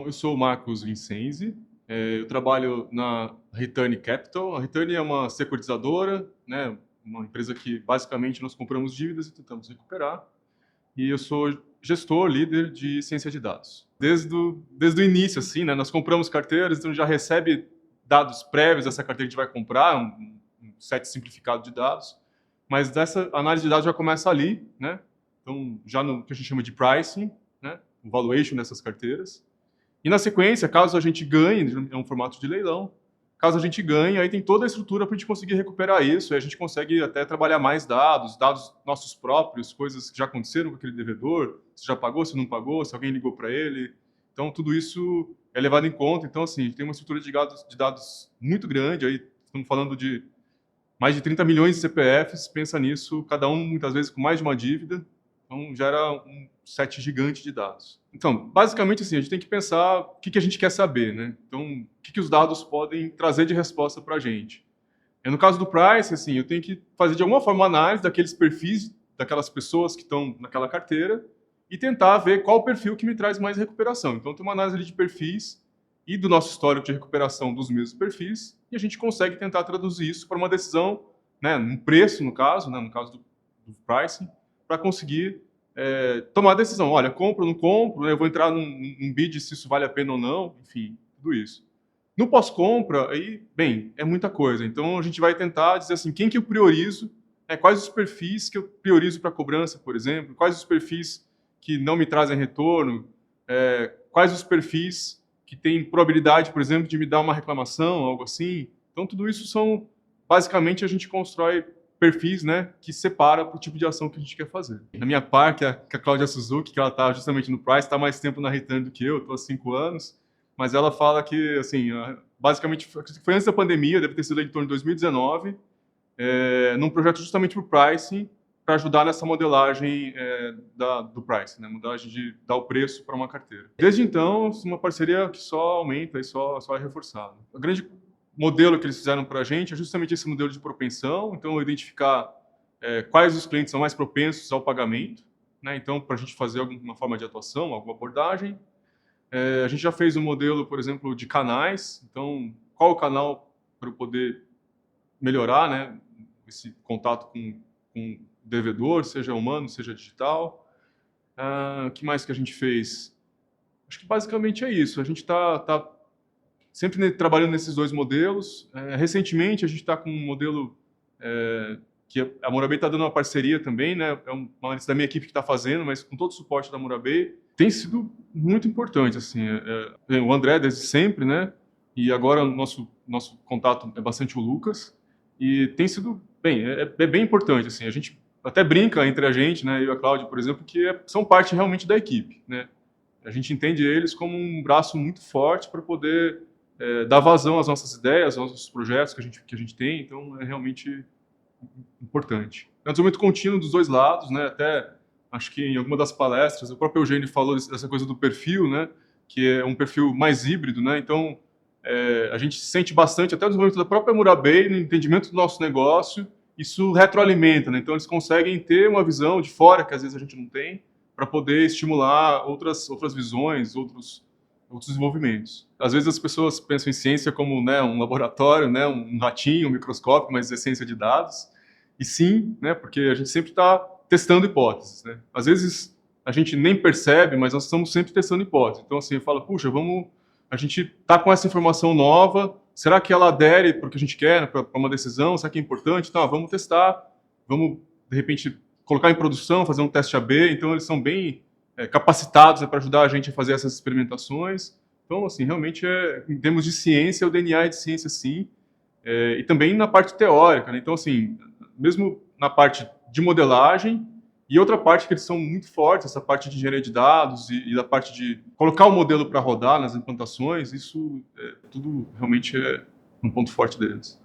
Eu sou o Marcos Vincenzi, eu trabalho na Return Capital. A Return é uma securitizadora, né, uma empresa que basicamente nós compramos dívidas e tentamos recuperar. E eu sou gestor, líder de ciência de dados. Desde o início, assim, né, nós compramos carteiras, então já recebe dados prévios dessa carteira que a gente vai comprar, um set simplificado de dados, mas dessa análise de dados já começa ali, né? Então, já no que a gente chama de pricing, né, o valuation dessas carteiras. E na sequência, caso a gente ganhe, é um formato de leilão, caso a gente ganhe, aí tem toda a estrutura para a gente conseguir recuperar isso, e a gente consegue até trabalhar mais dados nossos próprios, coisas que já aconteceram com aquele devedor, se já pagou, se não pagou, se alguém ligou para ele. Então, tudo isso é levado em conta. Então, assim, tem uma estrutura de dados muito grande, aí estamos falando de mais de 30 milhões de CPFs, pensa nisso, cada um muitas vezes com mais de uma dívida, então gera um set gigante de dados. Então, basicamente assim, a gente tem que pensar o que a gente quer saber, né? Então, o que os dados podem trazer de resposta para a gente. No caso do Price, assim, eu tenho que fazer de alguma forma uma análise daqueles perfis, daquelas pessoas que estão naquela carteira e tentar ver qual o perfil que me traz mais recuperação. Então, tem uma análise ali de perfis e do nosso histórico de recuperação dos mesmos perfis, e a gente consegue tentar traduzir isso para uma decisão, né, um preço, no caso, né, no caso do pricing, para conseguir tomar a decisão. Olha, compro ou não compro, né, eu vou entrar num bid se isso vale a pena ou não, enfim, tudo isso. No pós-compra, aí, bem, é muita coisa. Então, a gente vai tentar dizer assim, quem que eu priorizo, quais os perfis que eu priorizo para cobrança, por exemplo, quais os perfis que não me trazem retorno, quais os perfis que têm probabilidade, por exemplo, de me dar uma reclamação, algo assim. Então, tudo isso são, basicamente, a gente constrói perfis, né, que separa para o tipo de ação que a gente quer fazer. Na minha parte, a Cláudia Suzuki, que ela está justamente no Price, está mais tempo na Return do que eu, estou há 5 anos, mas ela fala que, assim, basicamente, foi antes da pandemia, deve ter sido em torno de 2019, num projeto justamente para o pricing, para ajudar nessa modelagem do pricing, né? Modelagem de dar o preço para uma carteira. Desde então, uma parceria que só aumenta e só é reforçada. O grande modelo que eles fizeram para a gente é justamente esse modelo de propensão, então identificar quais os clientes são mais propensos ao pagamento, né? Então, para a gente fazer alguma forma de atuação, alguma abordagem. A gente já fez um modelo, por exemplo, de canais, então, qual o canal para eu poder melhorar, né, esse contato com o devedor, seja humano, seja digital. O que mais que a gente fez? Acho que basicamente é isso. A gente tá sempre trabalhando nesses dois modelos. Recentemente, a gente está com um modelo que a Murabay está dando uma parceria também, né? É uma análise da minha equipe que está fazendo, mas com todo o suporte da Murabay. Tem sido muito importante, assim. O André, desde sempre, né? E agora o nosso contato é bastante o Lucas. E tem sido, bem, é bem importante, assim. A gente até brinca entre a gente, né? Eu e a Cláudia, por exemplo, que são parte realmente da equipe, né? A gente entende eles como um braço muito forte para poder dar vazão às nossas ideias, aos nossos projetos que a gente tem. Então, é realmente importante. É um desenvolvimento contínuo dos dois lados, né? Até acho que em alguma das palestras o próprio Eugênio falou dessa coisa do perfil, né? Que é um perfil mais híbrido, né? Então a gente sente bastante até o desenvolvimento da própria Murabay no entendimento do nosso negócio. Isso retroalimenta, né? Então eles conseguem ter uma visão de fora que às vezes a gente não tem para poder estimular outras visões, outros desenvolvimentos. Às vezes as pessoas pensam em ciência como, né, um laboratório, né, um ratinho, um microscópio, mas é ciência de dados. E sim, né, porque a gente sempre está testando hipóteses. Né? Às vezes a gente nem percebe, mas nós estamos sempre testando hipóteses. Então, assim, eu falo, puxa, a gente está com essa informação nova, será que ela adere para o que a gente quer, para uma decisão? Será que é importante? Então, vamos testar, vamos, de repente, colocar em produção, fazer um teste AB. Então, eles são bem capacitados, né, para ajudar a gente a fazer essas experimentações. Então, assim, realmente, em termos de ciência, o DNA é de ciência, sim. E também na parte teórica, né? Então, assim, mesmo na parte de modelagem e outra parte que eles são muito fortes, essa parte de engenharia de dados e da parte de colocar o modelo para rodar nas implantações, isso tudo realmente é um ponto forte deles.